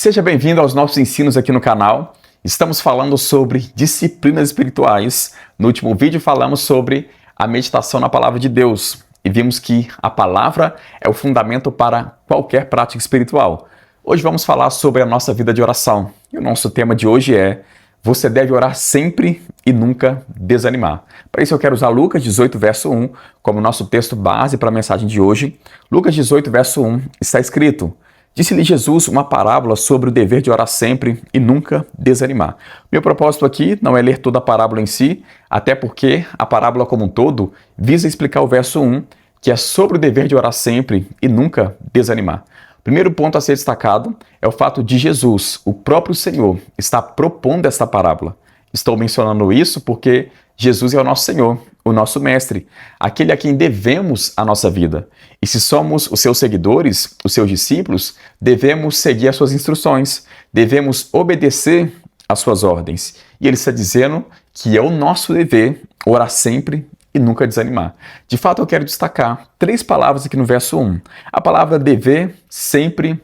Seja bem-vindo aos nossos ensinos aqui no canal. Estamos falando sobre disciplinas espirituais. No último vídeo falamos sobre a meditação na Palavra de Deus e vimos que a Palavra é o fundamento para qualquer prática espiritual. Hoje vamos falar sobre a nossa vida de oração. E o nosso tema de hoje é: você deve orar sempre e nunca desanimar. Para isso eu quero usar Lucas 18, verso 1 como nosso texto base para a mensagem de hoje. Lucas 18, verso 1 está escrito: disse-lhe Jesus uma parábola sobre o dever de orar sempre e nunca desanimar. Meu propósito aqui não é ler toda a parábola em si, até porque a parábola como um todo visa explicar o verso 1, que é sobre o dever de orar sempre e nunca desanimar. O primeiro ponto a ser destacado é o fato de Jesus, o próprio Senhor, estar propondo esta parábola. Estou mencionando isso porque Jesus é o nosso Senhor, o nosso Mestre, aquele a quem devemos a nossa vida. E se somos os seus seguidores, os seus discípulos, devemos seguir as suas instruções, devemos obedecer às suas ordens. E ele está dizendo que é o nosso dever orar sempre e nunca desanimar. De fato, eu quero destacar 3 palavras aqui no verso 1. A palavra dever, sempre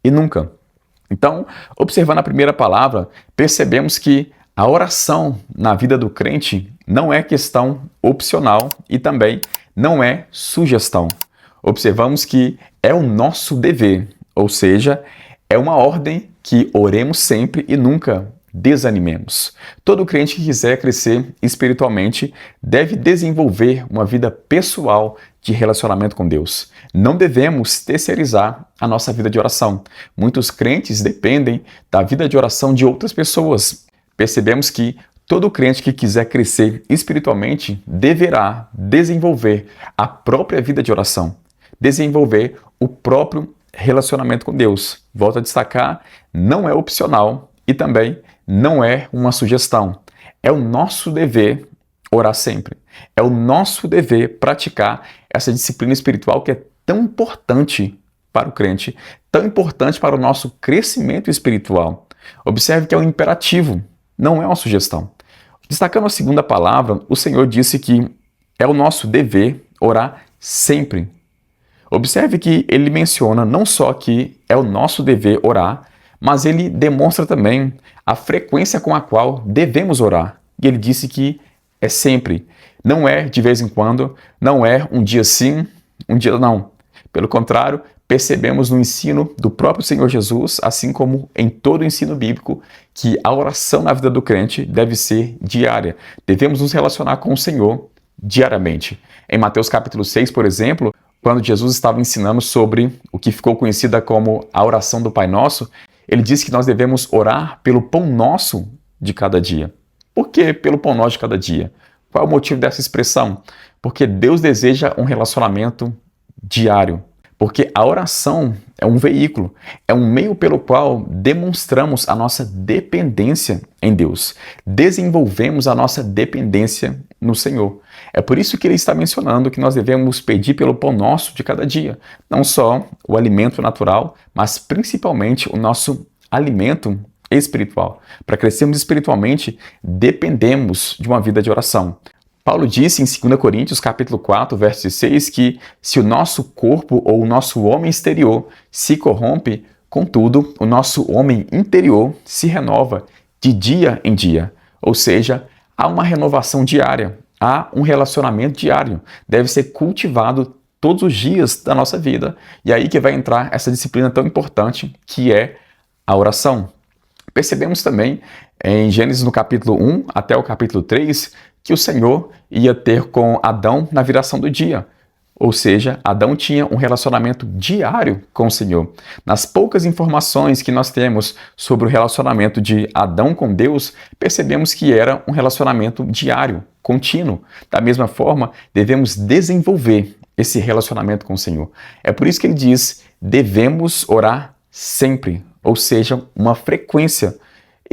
e nunca. Então, observando a primeira palavra, percebemos que a oração na vida do crente não é questão opcional e também não é sugestão. Observamos que é o nosso dever, ou seja, é uma ordem que oremos sempre e nunca desanimemos. Todo crente que quiser crescer espiritualmente deve desenvolver uma vida pessoal de relacionamento com Deus. Não devemos terceirizar a nossa vida de oração. Muitos crentes dependem da vida de oração de outras pessoas. Percebemos que todo crente que quiser crescer espiritualmente deverá desenvolver a própria vida de oração, desenvolver o próprio relacionamento com Deus. Volto a destacar, não é opcional e também não é uma sugestão. É o nosso dever orar sempre. É o nosso dever praticar essa disciplina espiritual que é tão importante para o crente, tão importante para o nosso crescimento espiritual. Observe que é um imperativo, não é uma sugestão. Destacando a segunda palavra, o Senhor disse que é o nosso dever orar sempre. Observe que ele menciona não só que é o nosso dever orar, mas ele demonstra também a frequência com a qual devemos orar. E ele disse que é sempre. Não é de vez em quando, não é um dia sim, um dia não. Pelo contrário, percebemos no ensino do próprio Senhor Jesus, assim como em todo o ensino bíblico, que a oração na vida do crente deve ser diária. Devemos nos relacionar com o Senhor diariamente. Em Mateus capítulo 6, por exemplo, quando Jesus estava ensinando sobre o que ficou conhecida como a oração do Pai Nosso, ele disse que nós devemos orar pelo pão nosso de cada dia. Por que pelo pão nosso de cada dia? Qual é o motivo dessa expressão? Porque Deus deseja um relacionamento diário. Porque a oração é um veículo, é um meio pelo qual demonstramos a nossa dependência em Deus. Desenvolvemos a nossa dependência no Senhor. É por isso que ele está mencionando que nós devemos pedir pelo pão nosso de cada dia. Não só o alimento natural, mas principalmente o nosso alimento espiritual. Para crescermos espiritualmente, dependemos de uma vida de oração. Paulo disse em 2 Coríntios capítulo 4, verso 6, que se o nosso corpo ou o nosso homem exterior se corrompe, contudo, o nosso homem interior se renova de dia em dia. Ou seja, há uma renovação diária, há um relacionamento diário, deve ser cultivado todos os dias da nossa vida. E aí que vai entrar essa disciplina tão importante que é a oração. Percebemos também em Gênesis no capítulo 1 até o capítulo 3 que o Senhor ia ter com Adão na viração do dia. Ou seja, Adão tinha um relacionamento diário com o Senhor. Nas poucas informações que nós temos sobre o relacionamento de Adão com Deus, percebemos que era um relacionamento diário, contínuo. Da mesma forma, devemos desenvolver esse relacionamento com o Senhor. É por isso que ele diz, devemos orar sempre, ou seja, uma frequência.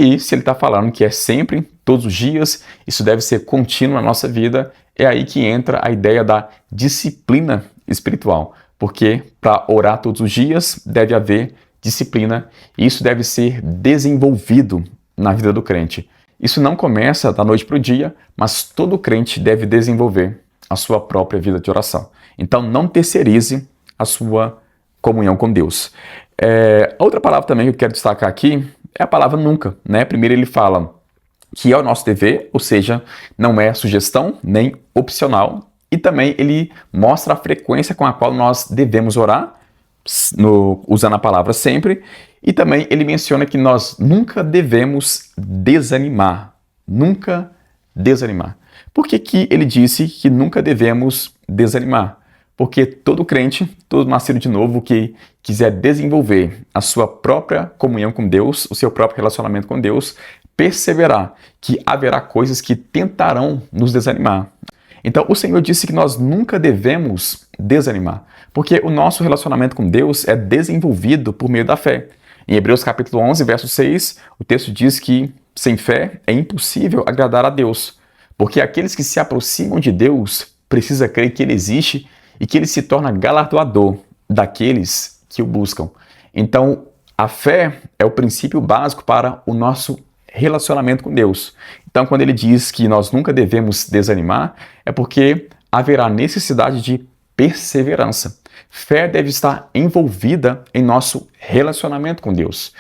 E se ele está falando que é sempre, todos os dias, isso deve ser contínuo na nossa vida, é aí que entra a ideia da disciplina espiritual. Porque para orar todos os dias deve haver disciplina e isso deve ser desenvolvido na vida do crente. Isso não começa da noite para o dia, mas todo crente deve desenvolver a sua própria vida de oração. Então não terceirize a sua comunhão com Deus. Outra palavra também que eu quero destacar aqui é a palavra nunca, né? Primeiro ele fala que é o nosso dever, ou seja, não é sugestão nem opcional. E também ele mostra a frequência com a qual nós devemos orar, usando a palavra sempre. E também ele menciona que nós nunca devemos desanimar. Nunca desanimar. Por que que ele disse que nunca devemos desanimar? Porque todo crente, todo nascido de novo que quiser desenvolver a sua própria comunhão com Deus, o seu próprio relacionamento com Deus, perseverar que haverá coisas que tentarão nos desanimar. Então, o Senhor disse que nós nunca devemos desanimar, porque o nosso relacionamento com Deus é desenvolvido por meio da fé. Em Hebreus capítulo 11, verso 6, o texto diz que sem fé é impossível agradar a Deus, porque aqueles que se aproximam de Deus precisam crer que Ele existe e que Ele se torna galardoador daqueles que o buscam. Então, a fé é o princípio básico para o nosso relacionamento com Deus. Então, quando ele diz que nós nunca devemos desanimar, é porque haverá necessidade de perseverança. Fé deve estar envolvida em nosso relacionamento com Deus.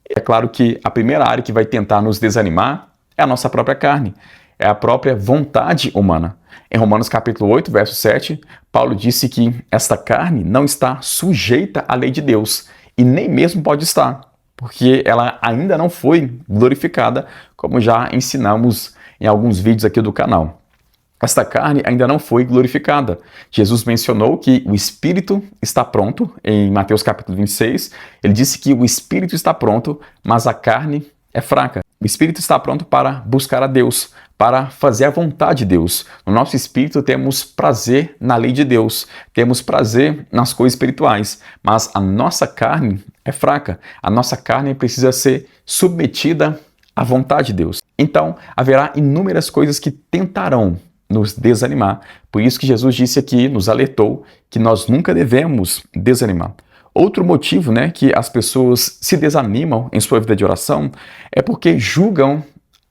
É claro que a primeira área que vai tentar nos desanimar é a nossa própria carne, é a própria vontade humana. Em Romanos capítulo 8, verso 7, Paulo disse que esta carne não está sujeita à lei de Deus e nem mesmo pode estar, porque ela ainda não foi glorificada, como já ensinamos em alguns vídeos aqui do canal. Esta carne ainda não foi glorificada. Jesus mencionou que o Espírito está pronto, em Mateus capítulo 26, ele disse que o Espírito está pronto, mas a carne é fraca. O Espírito está pronto para buscar a Deus, para fazer a vontade de Deus. No nosso espírito temos prazer na lei de Deus, temos prazer nas coisas espirituais, mas a nossa carne é fraca. A nossa carne precisa ser submetida à vontade de Deus. Então, haverá inúmeras coisas que tentarão nos desanimar. Por isso que Jesus disse aqui, nos alertou, que nós nunca devemos desanimar. Outro motivo, que as pessoas se desanimam em sua vida de oração é porque julgam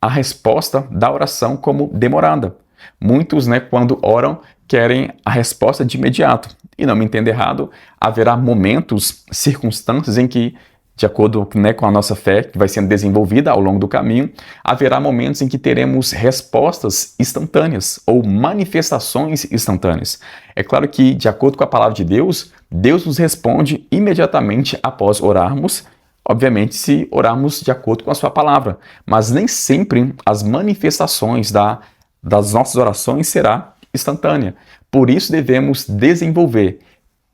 a resposta da oração como demorada. Muitos, quando oram, querem a resposta de imediato. E não me entenda errado, haverá momentos, circunstâncias em que, de acordo com a nossa fé, que vai sendo desenvolvida ao longo do caminho, haverá momentos em que teremos respostas instantâneas ou manifestações instantâneas. É claro que, de acordo com a palavra de Deus, Deus nos responde imediatamente após orarmos, obviamente se orarmos de acordo com a sua palavra, mas nem sempre as manifestações das nossas orações será instantânea. Por isso devemos desenvolver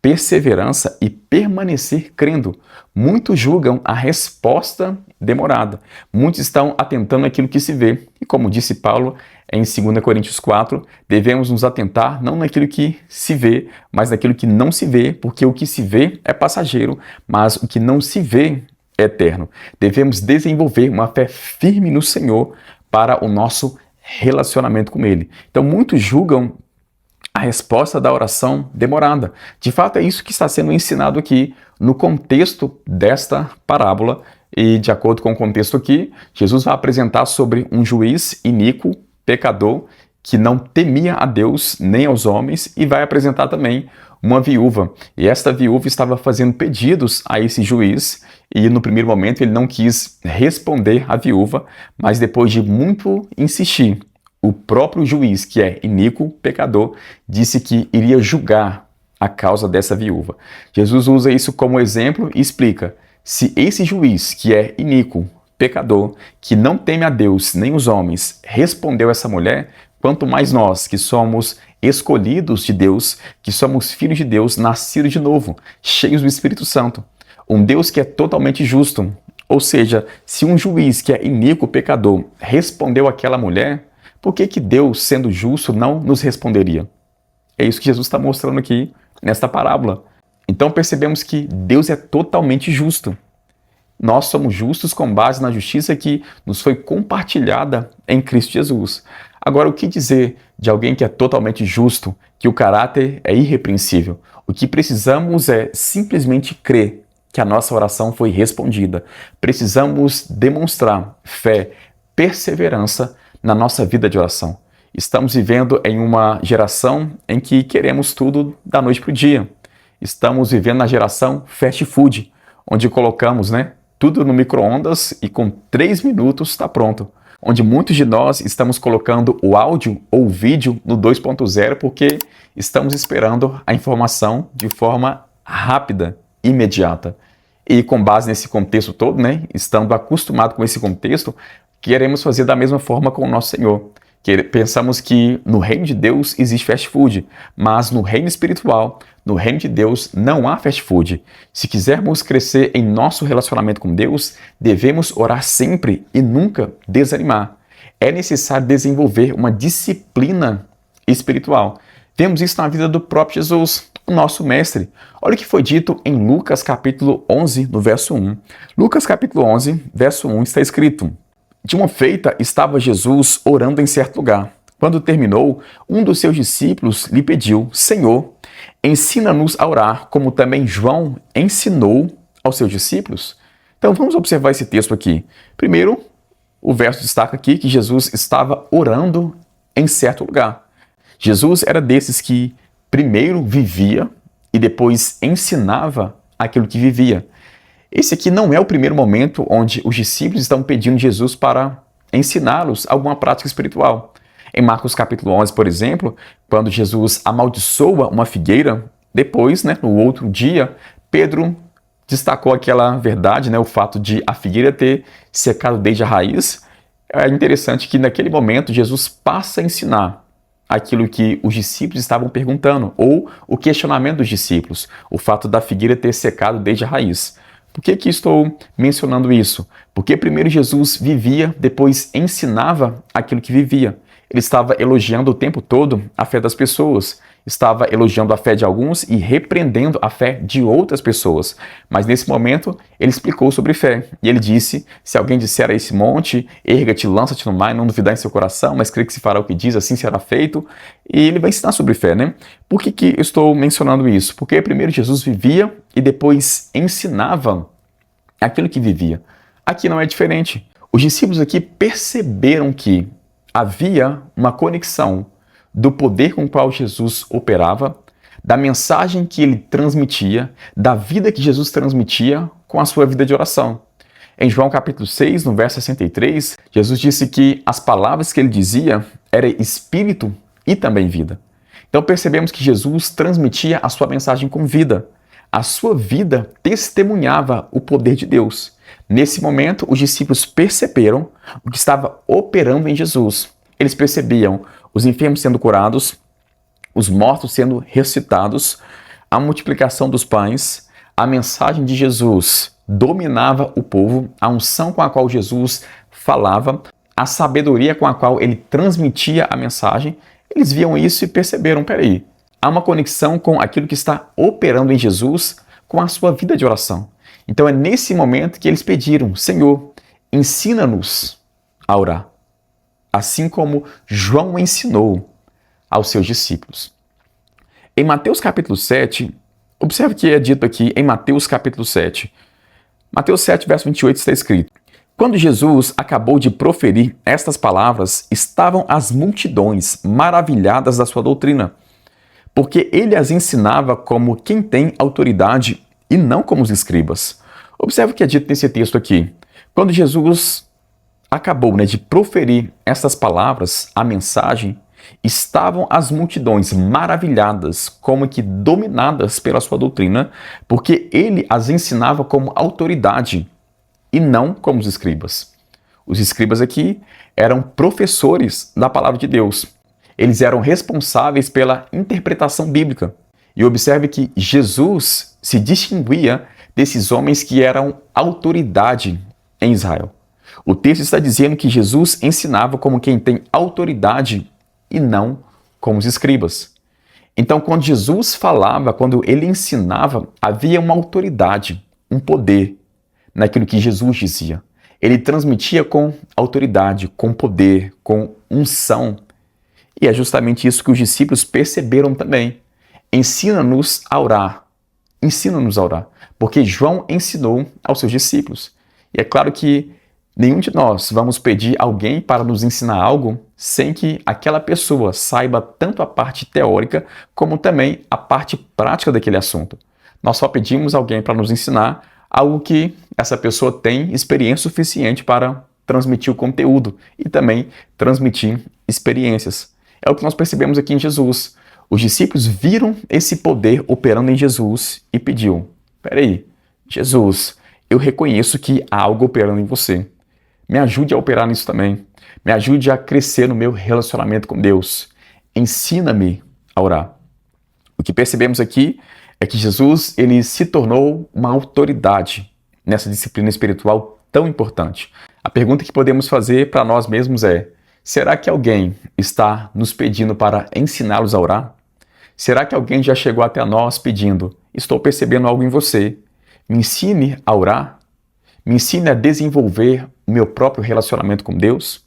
perseverança e permanecer crendo. Muitos julgam a resposta demorada. Muitos estão atentando naquilo que se vê. E como disse Paulo em 2 Coríntios 4, devemos nos atentar não naquilo que se vê, mas naquilo que não se vê, porque o que se vê é passageiro, mas o que não se vê é eterno. Devemos desenvolver uma fé firme no Senhor para o nosso relacionamento com Ele. Então, muitos julgam a resposta da oração demorada. De fato, é isso que está sendo ensinado aqui no contexto desta parábola. E, de acordo com o contexto aqui, Jesus vai apresentar sobre um juiz iníquo, pecador, que não temia a Deus nem aos homens, e vai apresentar também uma viúva. E esta viúva estava fazendo pedidos a esse juiz, e no primeiro momento ele não quis responder à viúva, mas depois de muito insistir, o próprio juiz, que é iníquo, pecador, disse que iria julgar a causa dessa viúva. Jesus usa isso como exemplo e explica: se esse juiz, que é iníquo, pecador, que não teme a Deus nem os homens, respondeu essa mulher, quanto mais nós, que somos escolhidos de Deus, que somos filhos de Deus, nascidos de novo, cheios do Espírito Santo. Um Deus que é totalmente justo. Ou seja, se um juiz que é iníquo, pecador, respondeu àquela mulher, por que Deus, sendo justo, não nos responderia? É isso que Jesus está mostrando aqui nesta parábola. Então percebemos que Deus é totalmente justo. Nós somos justos com base na justiça que nos foi compartilhada em Cristo Jesus. Agora, o que dizer de alguém que é totalmente justo, que o caráter é irrepreensível? O que precisamos é simplesmente crer que a nossa oração foi respondida. Precisamos demonstrar fé, perseverança na nossa vida de oração. Estamos vivendo em uma geração em que queremos tudo da noite para o dia. Estamos vivendo na geração fast food, onde colocamos, tudo no micro-ondas e com 3 minutos está pronto. Onde muitos de nós estamos colocando o áudio ou o vídeo no 2.0 porque estamos esperando a informação de forma rápida, imediata. E com base nesse contexto todo, estando acostumado com esse contexto, queremos fazer da mesma forma com o nosso Senhor. Pensamos que no reino de Deus existe fast food, mas no reino espiritual, no reino de Deus, não há fast food. Se quisermos crescer em nosso relacionamento com Deus, devemos orar sempre e nunca desanimar. É necessário desenvolver uma disciplina espiritual. Vemos isso na vida do próprio Jesus, o nosso mestre. Olha o que foi dito em Lucas capítulo 11, no verso 1. Lucas capítulo 11, verso 1 está escrito: De uma feita estava Jesus orando em certo lugar. Quando terminou, um dos seus discípulos lhe pediu: Senhor, ensina-nos a orar, como também João ensinou aos seus discípulos. Então vamos observar esse texto aqui. Primeiro, o verso destaca aqui que Jesus estava orando em certo lugar. Jesus era desses que primeiro vivia e depois ensinava aquilo que vivia. Esse aqui não é o primeiro momento onde os discípulos estão pedindo Jesus para ensiná-los alguma prática espiritual. Em Marcos capítulo 11, por exemplo, quando Jesus amaldiçoa uma figueira, depois, no outro dia, Pedro destacou aquela verdade, o fato de a figueira ter secado desde a raiz. É interessante que naquele momento Jesus passa a ensinar aquilo que os discípulos estavam perguntando, ou o questionamento dos discípulos, o fato da figueira ter secado desde a raiz. Por que estou mencionando isso? Porque primeiro Jesus vivia, depois ensinava aquilo que vivia. Ele estava elogiando o tempo todo a fé das pessoas, estava elogiando a fé de alguns e repreendendo a fé de outras pessoas. Mas nesse momento, ele explicou sobre fé. E ele disse, se alguém disser a esse monte, erga-te, lança-te no mar, não duvidar em seu coração, mas crê que se fará o que diz, assim será feito. E ele vai ensinar sobre fé, Por que eu estou mencionando isso? Porque primeiro Jesus vivia e depois ensinava aquilo que vivia. Aqui não é diferente. Os discípulos aqui perceberam que havia uma conexão do poder com o qual Jesus operava, da mensagem que ele transmitia, da vida que Jesus transmitia com a sua vida de oração. Em João capítulo 6, no verso 63, Jesus disse que as palavras que ele dizia eram espírito e também vida. Então percebemos que Jesus transmitia a sua mensagem com vida. A sua vida testemunhava o poder de Deus. Nesse momento, os discípulos perceberam o que estava operando em Jesus. Eles percebiam os enfermos sendo curados, os mortos sendo ressuscitados, a multiplicação dos pães, a mensagem de Jesus dominava o povo, a unção com a qual Jesus falava, a sabedoria com a qual ele transmitia a mensagem. Eles viam isso e perceberam, peraí, há uma conexão com aquilo que está operando em Jesus com a sua vida de oração. Então é nesse momento que eles pediram, Senhor, ensina-nos a orar, assim como João ensinou aos seus discípulos. Em Mateus capítulo 7, observe o que é dito aqui em Mateus capítulo 7. Mateus 7, verso 28 está escrito: Quando Jesus acabou de proferir estas palavras, estavam as multidões maravilhadas da sua doutrina, porque ele as ensinava como quem tem autoridade e não como os escribas. Observe o que é dito nesse texto aqui. Quando Jesus acabou de proferir essas palavras, a mensagem, estavam as multidões maravilhadas, como que dominadas pela sua doutrina, porque ele as ensinava como autoridade e não como os escribas. Os escribas aqui eram professores da palavra de Deus. Eles eram responsáveis pela interpretação bíblica. E observe que Jesus se distinguia desses homens que eram autoridade em Israel. O texto está dizendo que Jesus ensinava como quem tem autoridade e não como os escribas. Então, quando Jesus falava, quando ele ensinava, havia uma autoridade, um poder naquilo que Jesus dizia. Ele transmitia com autoridade, com poder, com unção. E é justamente isso que os discípulos perceberam também. Ensina-nos a orar. Ensina-nos a orar. Porque João ensinou aos seus discípulos. E é claro que nenhum de nós vamos pedir alguém para nos ensinar algo sem que aquela pessoa saiba tanto a parte teórica como também a parte prática daquele assunto. Nós só pedimos alguém para nos ensinar algo que essa pessoa tem experiência suficiente para transmitir o conteúdo e também transmitir experiências. É o que nós percebemos aqui em Jesus. Os discípulos viram esse poder operando em Jesus e pediu: peraí, Jesus, eu reconheço que há algo operando em você. Me ajude a operar nisso também. Me ajude a crescer no meu relacionamento com Deus. Ensina-me a orar. O que percebemos aqui é que Jesus ele se tornou uma autoridade nessa disciplina espiritual tão importante. A pergunta que podemos fazer para nós mesmos é: será que alguém está nos pedindo para ensiná-los a orar? Será que alguém já chegou até nós pedindo: estou percebendo algo em você, me ensine a orar? Me ensine a desenvolver o meu próprio relacionamento com Deus?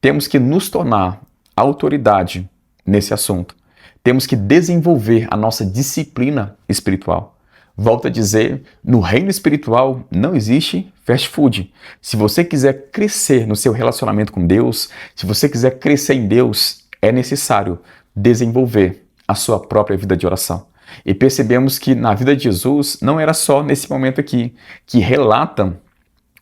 Temos que nos tornar autoridade nesse assunto. Temos que desenvolver a nossa disciplina espiritual. Volto a dizer, no reino espiritual não existe fast food. Se você quiser crescer no seu relacionamento com Deus, se você quiser crescer em Deus, é necessário desenvolver a sua própria vida de oração. E percebemos que na vida de Jesus não era só nesse momento aqui, que relata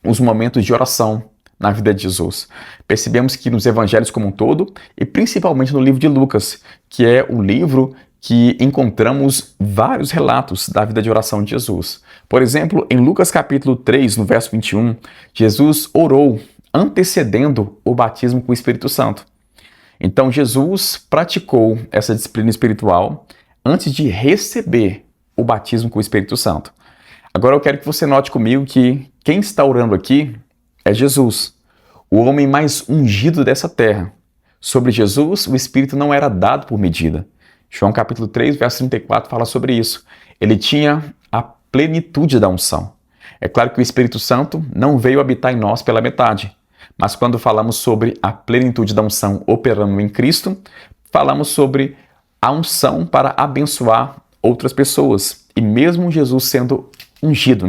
os momentos de oração na vida de Jesus. Percebemos que nos evangelhos como um todo, e principalmente no livro de Lucas, que é o livro que encontramos vários relatos da vida de oração de Jesus. Por exemplo, em Lucas capítulo 3, no verso 21, Jesus orou antecedendo o batismo com o Espírito Santo. Então Jesus praticou essa disciplina espiritual antes de receber o batismo com o Espírito Santo. Agora eu quero que você note comigo que quem está orando aqui é Jesus, o homem mais ungido dessa terra. Sobre Jesus, o Espírito não era dado por medida. João capítulo 3, verso 34 fala sobre isso. Ele tinha a plenitude da unção. É claro que o Espírito Santo não veio habitar em nós pela metade, mas quando falamos sobre a plenitude da unção operando em Cristo, falamos sobre a unção para abençoar outras pessoas. E mesmo Jesus sendo ungido,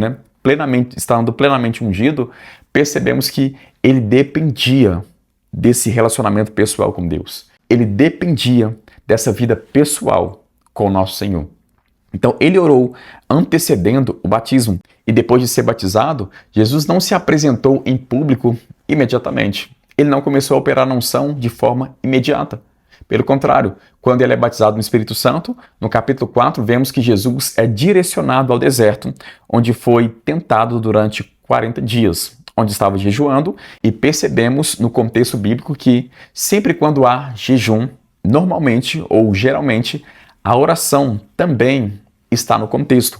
estando plenamente ungido, percebemos que ele dependia desse relacionamento pessoal com Deus. Ele dependia dessa vida pessoal com o nosso Senhor. Então ele orou antecedendo o batismo. E depois de ser batizado, Jesus não se apresentou em público imediatamente. Ele não começou a operar na unção de forma imediata. Pelo contrário, quando ele é batizado no Espírito Santo, no capítulo 4, vemos que Jesus é direcionado ao deserto, onde foi tentado durante 40 dias, onde estava jejuando, e percebemos no contexto bíblico que sempre quando há jejum, normalmente ou geralmente, a oração também está no contexto.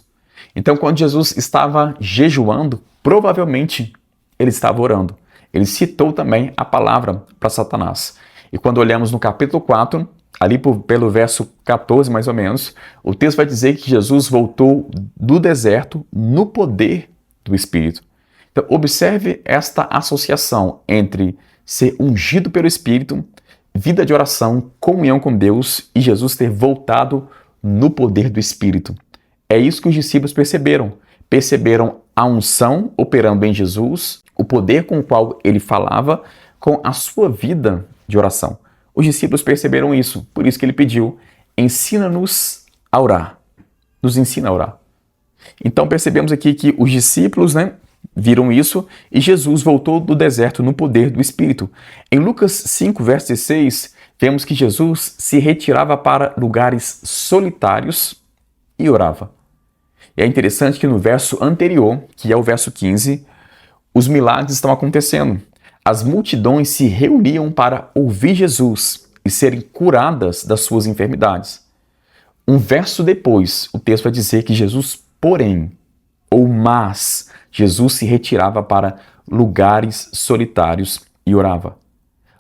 Então, quando Jesus estava jejuando, provavelmente ele estava orando. Ele citou também a palavra para Satanás. E quando olhamos no capítulo 4, ali pelo verso 14 mais ou menos, o texto vai dizer que Jesus voltou do deserto no poder do Espírito. Então, observe esta associação entre ser ungido pelo Espírito, vida de oração, comunhão com Deus e Jesus ter voltado no poder do Espírito. É isso que os discípulos perceberam. Perceberam a unção operando em Jesus, o poder com o qual ele falava, com a sua vida de oração. Os discípulos perceberam isso, por isso que ele pediu: ensina-nos a orar. Nos ensina a orar. Então percebemos aqui que os discípulos, viram isso e Jesus voltou do deserto no poder do Espírito. Em Lucas 5, verso 16, vemos que Jesus se retirava para lugares solitários e orava. E é interessante que no verso anterior, que é o verso 15, os milagres estão acontecendo. As multidões se reuniam para ouvir Jesus e serem curadas das suas enfermidades. Um verso depois, o texto vai dizer que Jesus, porém, mas Jesus se retirava para lugares solitários e orava.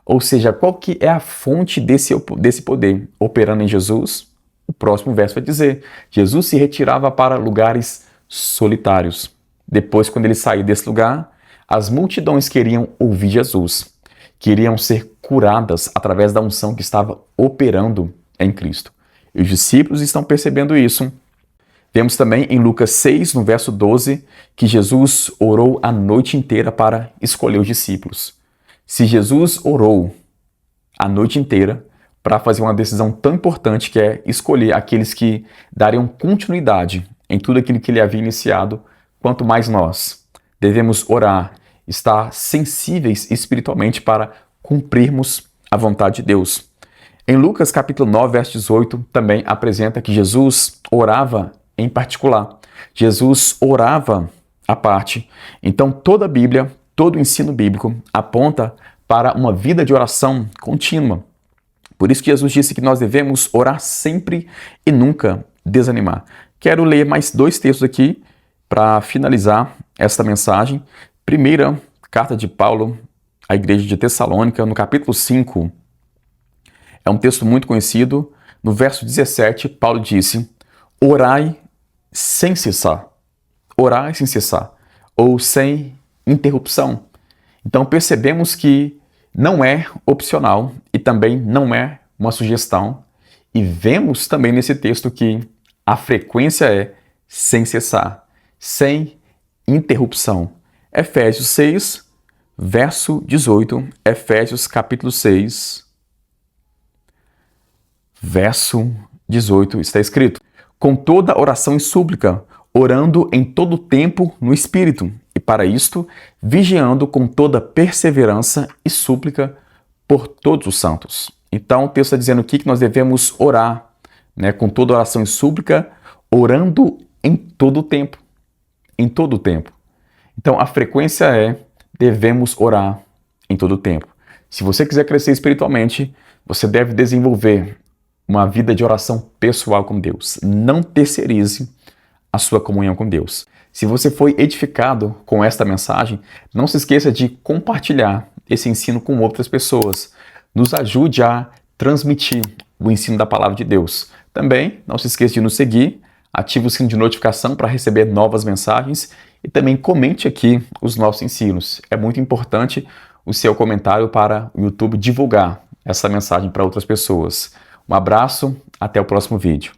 Ou seja, qual que é a fonte desse poder operando em Jesus? O próximo verso vai dizer: Jesus se retirava para lugares solitários. Depois, quando ele saiu desse lugar, as multidões queriam ouvir Jesus, queriam ser curadas através da unção que estava operando em Cristo. E os discípulos estão percebendo isso. Vemos também em Lucas 6, no verso 12, que Jesus orou a noite inteira para escolher os discípulos. Se Jesus orou a noite inteira para fazer uma decisão tão importante, que é escolher aqueles que dariam continuidade em tudo aquilo que ele havia iniciado, quanto mais nós devemos orar, estar sensíveis espiritualmente para cumprirmos a vontade de Deus. Em Lucas capítulo 9, verso 18, também apresenta que Jesus orava em particular. Jesus orava à parte. Então toda a Bíblia, todo o ensino bíblico aponta para uma vida de oração contínua. Por isso que Jesus disse que nós devemos orar sempre e nunca desanimar. Quero ler mais 2 textos aqui para finalizar esta mensagem. Primeira carta de Paulo à igreja de Tessalônica, no capítulo 5. É um texto muito conhecido. No verso 17, Paulo disse: orai sem cessar. Orai sem cessar. Ou sem interrupção. Então percebemos que não é opcional e também não é uma sugestão. E vemos também nesse texto que a frequência é sem cessar, sem interrupção. Efésios 6, verso 18. Efésios capítulo 6, verso 18, está escrito: com toda oração e súplica, orando em todo tempo no Espírito, e para isto, vigiando com toda perseverança e súplica por todos os santos. Então, o texto está dizendo aqui que nós devemos orar, com toda oração e súplica, orando em todo o tempo. Em todo o tempo. Então, a frequência é: devemos orar em todo o tempo. Se você quiser crescer espiritualmente, você deve desenvolver uma vida de oração pessoal com Deus. Não terceirize a sua comunhão com Deus. Se você foi edificado com esta mensagem, não se esqueça de compartilhar esse ensino com outras pessoas. Nos ajude a transmitir o ensino da palavra de Deus. Também não se esqueça de nos seguir, ative o sino de notificação para receber novas mensagens e também comente aqui os nossos ensinos. É muito importante o seu comentário para o YouTube divulgar essa mensagem para outras pessoas. Um abraço, até o próximo vídeo.